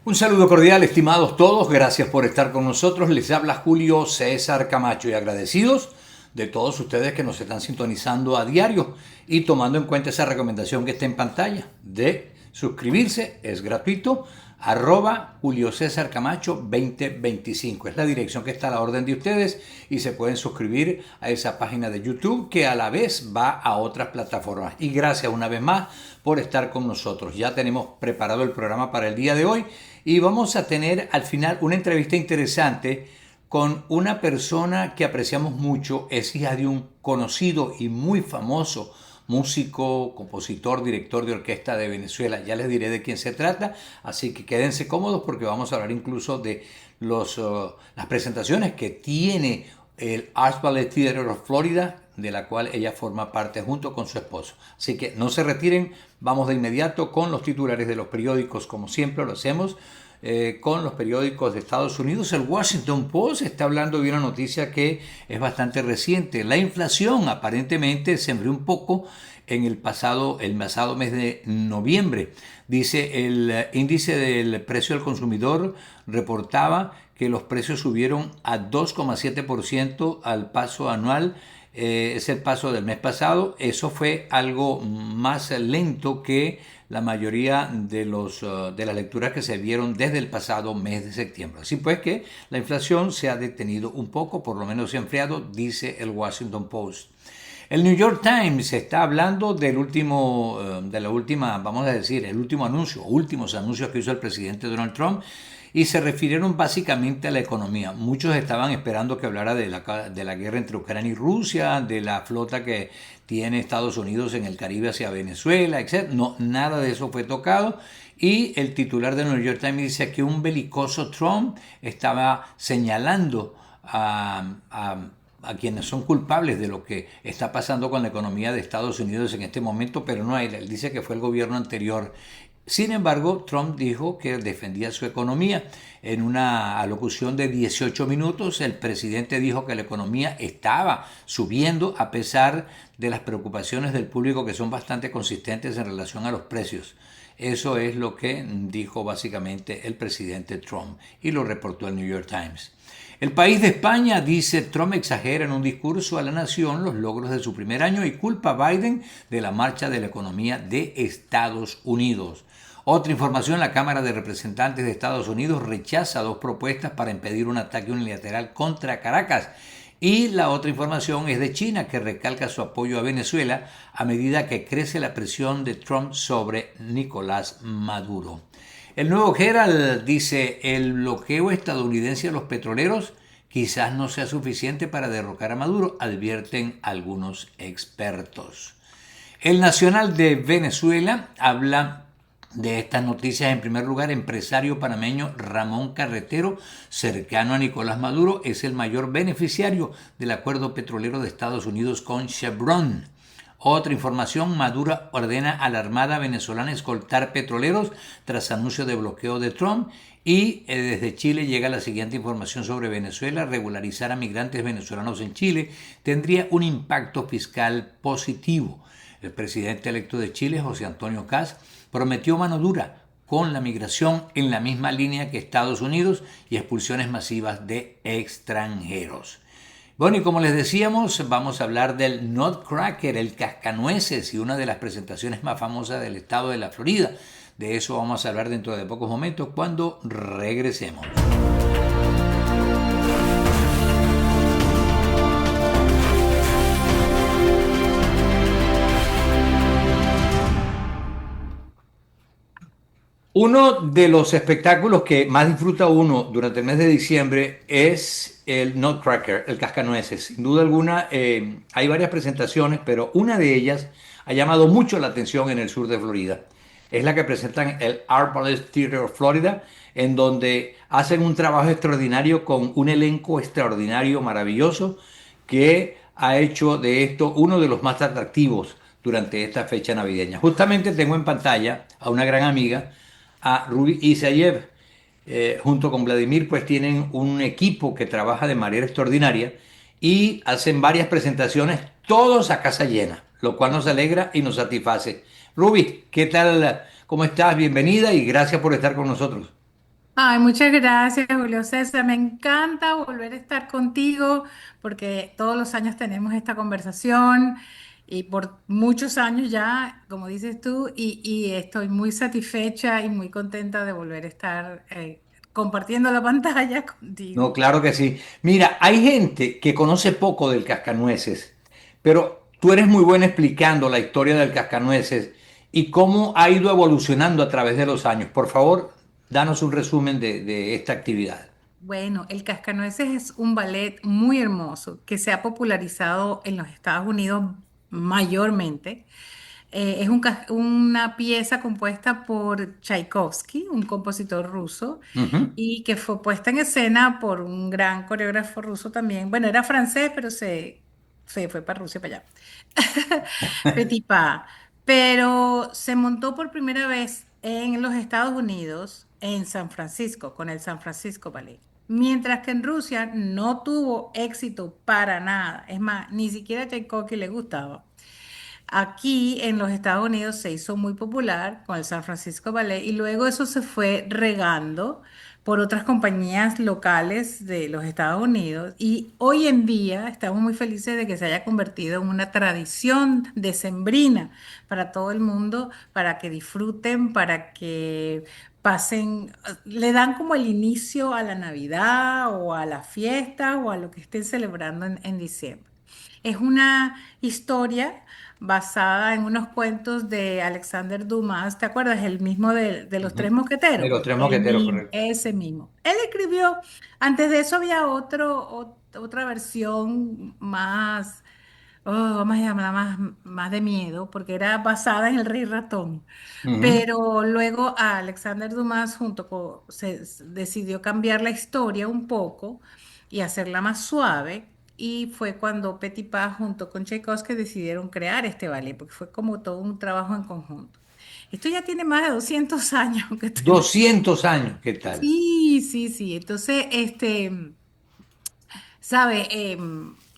Un saludo cordial, estimados todos, gracias por estar con nosotros. Les habla Julio César Camacho y agradecidos de todos ustedes que nos están sintonizando a diario y tomando en cuenta esa recomendación que está en pantalla de suscribirse, es gratuito, Julio César Camacho 2025. Es la dirección que está a la orden de ustedes y se pueden suscribir a esa página de YouTube que a la vez va a otras plataformas. Y gracias una vez más por estar con nosotros. Ya tenemos preparado el programa para el día de hoy y vamos a tener al final una entrevista interesante con una persona que apreciamos mucho. Es hija de un conocido y muy famoso músico, compositor, director de orquesta de Venezuela. Ya les diré de quién se trata, así que quédense cómodos porque vamos a hablar incluso de las presentaciones que tiene el Arts Ballet Theater of Florida, de la cual ella forma parte junto con su esposo. Así que no se retiren, vamos de inmediato con los titulares de los periódicos, como siempre lo hacemos. Con los periódicos de Estados Unidos. El Washington Post está hablando de una noticia que es bastante reciente. La inflación aparentemente se enfrió un poco en el pasado mes de noviembre. Dice, el índice del precio al consumidor reportaba que los precios subieron a 2,7% al paso anual. Es el paso del mes pasado. Eso fue algo más lento que la mayoría de las lecturas que se vieron desde el pasado mes de septiembre. Así pues que la inflación se ha detenido un poco, por lo menos se ha enfriado, dice el Washington Post. El New York Times está hablando el último anuncio, últimos anuncios que hizo el presidente Donald Trump, y se refirieron básicamente a la economía. Muchos estaban esperando que hablara de la guerra entre Ucrania y Rusia, de la flota que tiene Estados Unidos en el Caribe hacia Venezuela, etc. No, nada de eso fue tocado. Y el titular del New York Times dice que un belicoso Trump estaba señalando a quienes son culpables de lo que está pasando con la economía de Estados Unidos en este momento, pero no a él. Él dice que fue el gobierno anterior. Sin embargo, Trump dijo que defendía su economía. En una alocución de 18 minutos, el presidente dijo que la economía estaba subiendo a pesar de las preocupaciones del público que son bastante consistentes en relación a los precios. Eso es lo que dijo básicamente el presidente Trump y lo reportó el New York Times. El País de España dice: Trump exagera en un discurso a la nación los logros de su primer año y culpa a Biden de la marcha de la economía de Estados Unidos. Otra información: la Cámara de Representantes de Estados Unidos rechaza 2 propuestas para impedir un ataque unilateral contra Caracas. Y la otra información es de China, que recalca su apoyo a Venezuela a medida que crece la presión de Trump sobre Nicolás Maduro. El Nuevo Herald dice: el bloqueo estadounidense a los petroleros quizás no sea suficiente para derrocar a Maduro, advierten algunos expertos. El Nacional de Venezuela habla de estas noticias. En primer lugar, empresario panameño Ramón Carretero, cercano a Nicolás Maduro, es el mayor beneficiario del acuerdo petrolero de Estados Unidos con Chevron. Otra información: Maduro ordena a la Armada venezolana escoltar petroleros tras anuncio de bloqueo de Trump. Y desde Chile llega la siguiente información sobre Venezuela: regularizar a migrantes venezolanos en Chile tendría un impacto fiscal positivo. El presidente electo de Chile, José Antonio Kast, prometió mano dura con la migración en la misma línea que Estados Unidos y expulsiones masivas de extranjeros. Bueno, y como les decíamos, vamos a hablar del Nutcracker, el cascanueces, y una de las presentaciones más famosas del estado de la Florida. De eso vamos a hablar dentro de pocos momentos cuando regresemos. Uno de los espectáculos que más disfruta uno durante el mes de diciembre es el Nutcracker, el cascanueces. Sin duda alguna, hay varias presentaciones, pero una de ellas ha llamado mucho la atención en el sur de Florida. Es la que presentan el Art Ballet Theater of Florida, en donde hacen un trabajo extraordinario con un elenco extraordinario, maravilloso, que ha hecho de esto uno de los más atractivos durante esta fecha navideña. Justamente tengo en pantalla a una gran amiga, a Ruby Isayev. Junto con Vladimir, pues tienen un equipo que trabaja de manera extraordinaria y hacen varias presentaciones, todos a casa llena, lo cual nos alegra y nos satisface. Ruby, ¿qué tal? ¿Cómo estás? Bienvenida y gracias por estar con nosotros. Ay, muchas gracias, Julio César. Me encanta volver a estar contigo porque todos los años tenemos esta conversación y por muchos años ya, como dices tú, y estoy muy satisfecha y muy contenta de volver a estar compartiendo la pantalla No, contigo. claro que sí. Mira, hay gente que conoce poco del cascanueces, pero tú eres muy buena explicando la historia del cascanueces y cómo ha ido evolucionando a través de los años. Por favor, danos un resumen de esta actividad. Bueno, el Cascanueces es un ballet muy hermoso que se ha popularizado en los Estados Unidos mayormente. Es una pieza compuesta por Tchaikovsky, un compositor ruso, Ujú. y que fue puesta en escena por un gran coreógrafo ruso también. Bueno, era francés, pero se fue para Rusia, para allá. Petipa. Pero se montó por primera vez en los Estados Unidos, en San Francisco, con el San Francisco Ballet. Mientras que en Rusia no tuvo éxito para nada. Es más, ni siquiera a Tchaikovsky le gustaba. Aquí en los Estados Unidos se hizo muy popular con el San Francisco Ballet y luego eso se fue regando por otras compañías locales de los Estados Unidos y hoy en día estamos muy felices de que se haya convertido en una tradición decembrina para todo el mundo, para que disfruten, para que pasen, le dan como el inicio a la Navidad o a la fiesta o a lo que estén celebrando en diciembre. Es una historia basada en unos cuentos de Alexander Dumas. ¿Te acuerdas? El mismo de los Tres Ujú. De Mosqueteros. los tres El mosqueteros, mismo, correcto. ese mismo. Él escribió, antes de eso había otra versión más, oh, vamos a llamarla más de miedo, porque era basada en el Rey Ratón. Ujú. Pero luego a Alexander Dumas decidió cambiar la historia un poco y hacerla más suave. Y fue cuando Petipa junto con Tchaikovsky decidieron crear este ballet, porque fue como todo un trabajo en conjunto. Esto ya tiene más de 200 años que te lo... 200 años, ¿qué tal? Sí, sí, sí. Entonces, ¿sabe?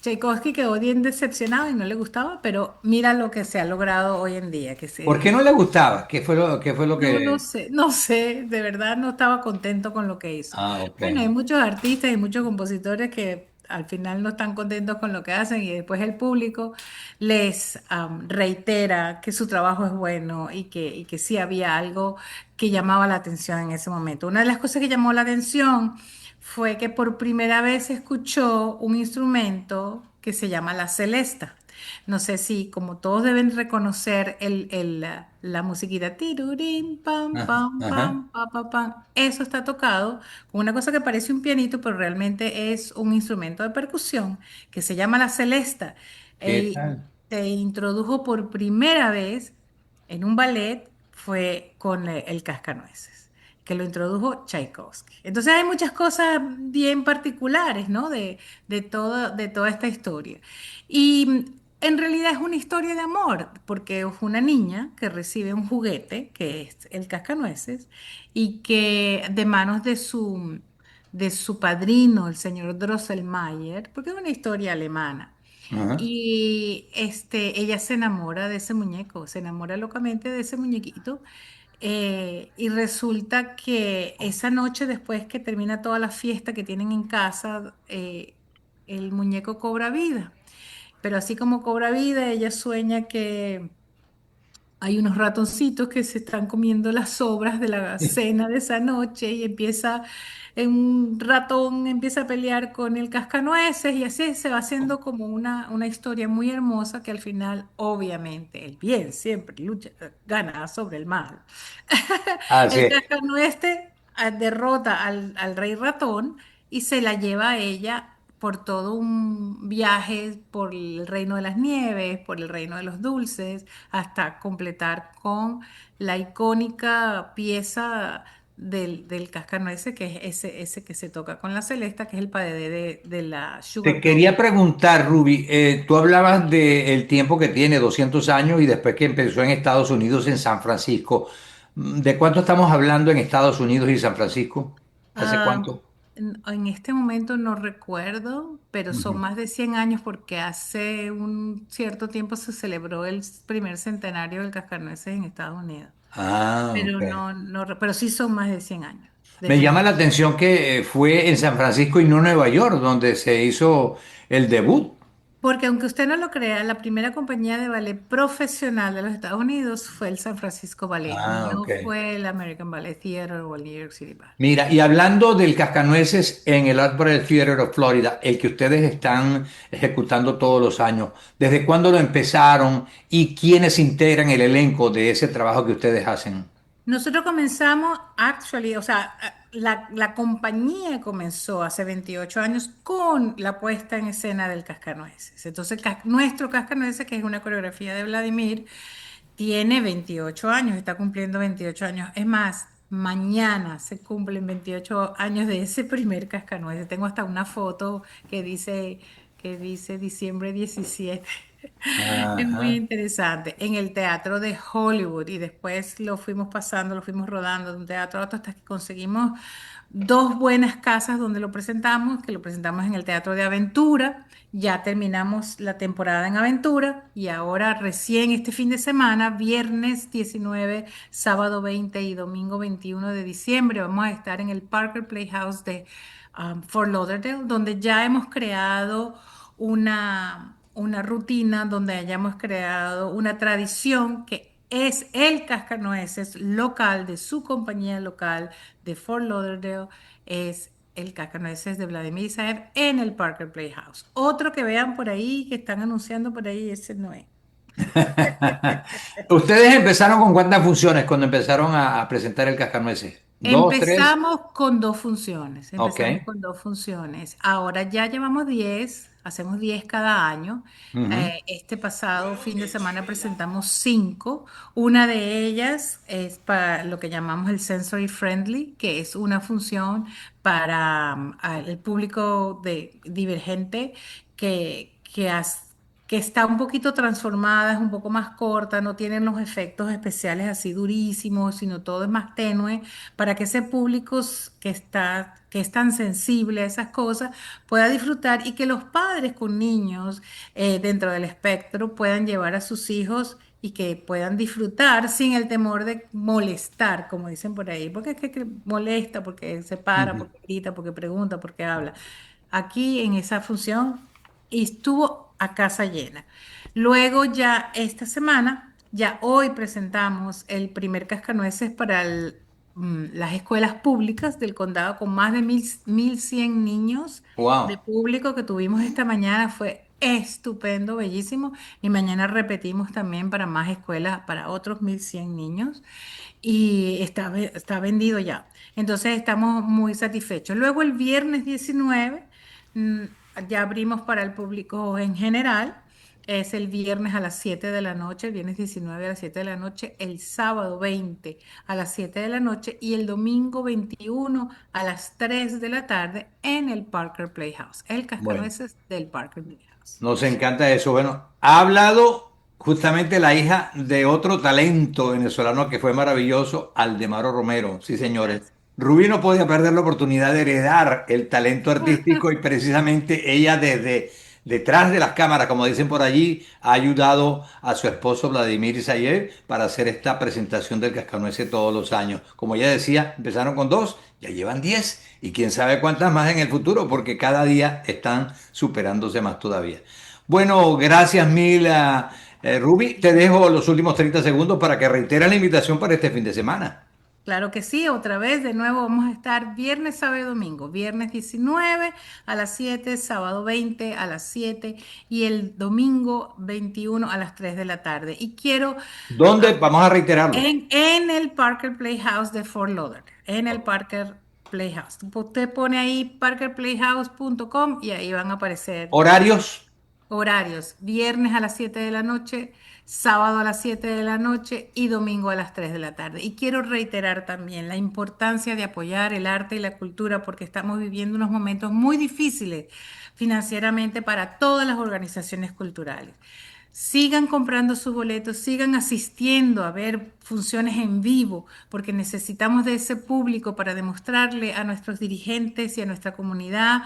Tchaikovsky quedó bien decepcionado y no le gustaba, pero mira lo que se ha logrado hoy en día, que ¿Por qué no le gustaba? ¿Qué fue lo no lo que...? sé, no sé, de verdad no estaba contento con lo que hizo. Ah, ok. Bueno, hay muchos artistas y muchos compositores que al final no están contentos con lo que hacen y después el público les reitera que su trabajo es bueno y que sí había algo que llamaba la atención en ese momento. Una de las cosas que llamó la atención fue que por primera vez se escuchó un instrumento que se llama la celesta. No sé si, como todos deben reconocer la musiquita, tirurín, pam, Ajá, pam, ajá. pam, pam, pam, pam, eso está tocado con una cosa que parece un pianito, pero realmente es un instrumento de percusión que se llama la celesta. ¿Qué Y tal? se introdujo por primera vez en un ballet, fue con el Cascanueces, que lo introdujo Tchaikovsky. Entonces hay muchas cosas bien particulares, ¿no? De toda esta historia. Y en realidad es una historia de amor, porque es una niña que recibe un juguete, que es el cascanueces, y que de manos de su padrino, el señor Drosselmayer, porque es una historia alemana. Ajá. Y ella se enamora de ese muñeco, se enamora locamente de ese muñequito. Y resulta que esa noche, después que termina toda la fiesta que tienen en casa, el muñeco cobra vida. Pero así como cobra vida, ella sueña que hay unos ratoncitos que se están comiendo las sobras de la cena de esa noche y un ratón empieza a pelear con el cascanueces y así se va haciendo como una historia muy hermosa que al final, obviamente, el bien siempre lucha, gana sobre el mal. Así El es. cascanueces derrota al rey ratón y se la lleva a ella por todo un viaje por el reino de las nieves, por el reino de los dulces, hasta completar con la icónica pieza del cascanueces, que es ese que se toca con la celesta, que es el padre de la Te Sugar Plum. quería preguntar, Ruby, tú hablabas del tiempo que tiene, 200 años, y después que empezó en Estados Unidos, en San Francisco. ¿De cuánto estamos hablando en Estados Unidos y San Francisco? ¿Hace Ah, cuánto? en este momento no recuerdo, pero son Ujú. más de 100 años porque hace un cierto tiempo se celebró el primer centenario del cascanueces en Estados Unidos. Ah, Pero ok. pero sí son más de 100 años. Me llama la atención que fue en San Francisco y no Nueva York, donde se hizo el debut. Porque aunque usted no lo crea, la primera compañía de ballet profesional de los Estados Unidos fue el San Francisco Ballet, Ah, no ok. fue el American Ballet Theater o el New York City Ballet. Mira, y hablando del Cascanueces en el Alfred Theater of Florida, el que ustedes están ejecutando todos los años, ¿desde cuándo lo empezaron y quiénes integran el elenco de ese trabajo que ustedes hacen? Nosotros comenzamos, actually, o sea, la compañía comenzó hace 28 años con la puesta en escena del Cascanueces. Entonces, nuestro Cascanueces, que es una coreografía de Vladimir, tiene 28 años, está cumpliendo 28 años. Es más, mañana se cumplen 28 años de ese primer Cascanueces. Tengo hasta una foto que dice diciembre 17. Es muy Ajá. interesante. En el teatro de Hollywood y después lo fuimos pasando, lo fuimos rodando de un teatro a otro hasta que conseguimos dos buenas casas donde lo presentamos, que lo presentamos en el Teatro de Aventura. Ya terminamos la temporada en Aventura y ahora recién este fin de semana, viernes 19, sábado 20 y domingo 21 de diciembre, vamos a estar en el Parker Playhouse de Fort Lauderdale, donde ya hemos creado una rutina, donde hayamos creado una tradición que es el cascanueces local de su compañía local de Fort Lauderdale, es el cascanueces de Vladimir Isaev en el Parker Playhouse. Otro que vean por ahí, que están anunciando por ahí, ese no es. ¿Ustedes empezaron con cuántas funciones cuando empezaron a presentar el Cascanueces? ¿Dos, tres? Empezamos con dos funciones, Ok. empezamos con dos funciones. Ahora ya llevamos 10, hacemos 10 cada año. Ujú. Este pasado fin de semana presentamos 5. Una de ellas es para lo que llamamos el Sensory Friendly, que es una función para el público divergente que está un poquito transformada, es un poco más corta, no tienen los efectos especiales así durísimos, sino todo es más tenue para que ese público que es tan sensible a esas cosas pueda disfrutar y que los padres con niños dentro del espectro puedan llevar a sus hijos y que puedan disfrutar sin el temor de molestar, como dicen por ahí, porque es que molesta, porque se para, Ujú. porque grita, porque pregunta, porque habla. Aquí en esa función y estuvo a casa llena. Luego ya esta semana, ya hoy presentamos el primer cascanueces para las escuelas públicas del condado con más de 1.100 niños de Wow. público que tuvimos esta mañana. Fue estupendo, bellísimo. Y mañana repetimos también para más escuelas, para otros 1.100 niños. Y está vendido ya. Entonces estamos muy satisfechos. Luego el viernes 19 mm, ya abrimos para el público en general. Es el viernes a las 7 de la noche, el viernes 19 a las 7 de la noche, el sábado 20 a las 7 de la noche y el domingo 21 a las 3 de la tarde en el Parker Playhouse, el Bueno. Cascanueces del Parker Playhouse. Nos encanta eso. Bueno, ha hablado justamente la hija de otro talento venezolano que fue maravilloso, Aldemaro Romero. Sí, señores. Gracias. Rubí no podía perder la oportunidad de heredar el talento artístico y precisamente ella desde detrás de las cámaras, como dicen por allí, ha ayudado a su esposo Vladimir Isayev para hacer esta presentación del Cascanueces todos los años. Como ella decía, empezaron con dos, ya llevan 10 y quién sabe cuántas más en el futuro, porque cada día están superándose más todavía. Bueno, gracias mil, Ruby. Te dejo los últimos 30 segundos para que reitere la invitación para este fin de semana. Claro que sí, otra vez, de nuevo vamos a estar viernes, sábado y domingo. Viernes 19 a las 7, sábado 20 a las 7 y el domingo 21 a las 3 de la tarde. Y quiero ¿Dónde? Vamos a reiterarlo. en el Parker Playhouse de Fort Lauderdale, en el Parker Playhouse. Usted pone ahí parkerplayhouse.com y ahí van a aparecer Horarios. horarios, viernes a las 7 de la noche, sábado a las 7 de la noche y domingo a las 3 de la tarde. Y quiero reiterar también la importancia de apoyar el arte y la cultura porque estamos viviendo unos momentos muy difíciles financieramente para todas las organizaciones culturales. Sigan comprando sus boletos, sigan asistiendo a ver funciones en vivo, porque necesitamos de ese público para demostrarle a nuestros dirigentes y a nuestra comunidad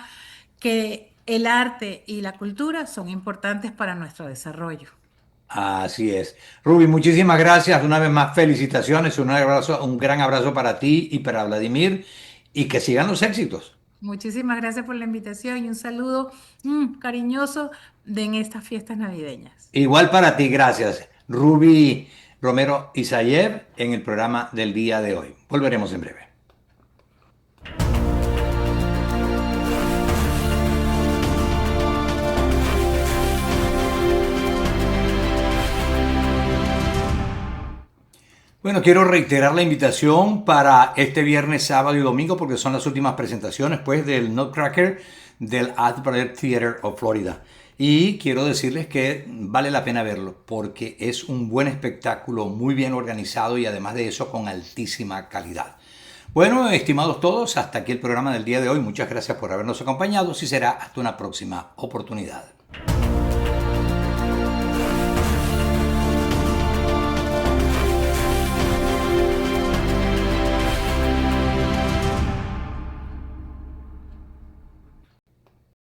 que el arte y la cultura son importantes para nuestro desarrollo. Así es. Ruby, muchísimas gracias. Una vez más, felicitaciones. Un abrazo, un gran abrazo para ti y para Vladimir. y que sigan los éxitos. Muchísimas gracias por la invitación y un saludo cariñoso en estas fiestas navideñas. Igual para ti, gracias. Ruby Romero Isayev en el programa del día de hoy. Volveremos en breve. Bueno, quiero reiterar la invitación para este viernes, sábado y domingo porque son las últimas presentaciones pues del Nutcracker del Adler Theater of Florida. Y quiero decirles que vale la pena verlo porque es un buen espectáculo, muy bien organizado y además de eso con altísima calidad. Bueno, estimados todos, hasta aquí el programa del día de hoy. Muchas gracias por habernos acompañado y será hasta una próxima oportunidad.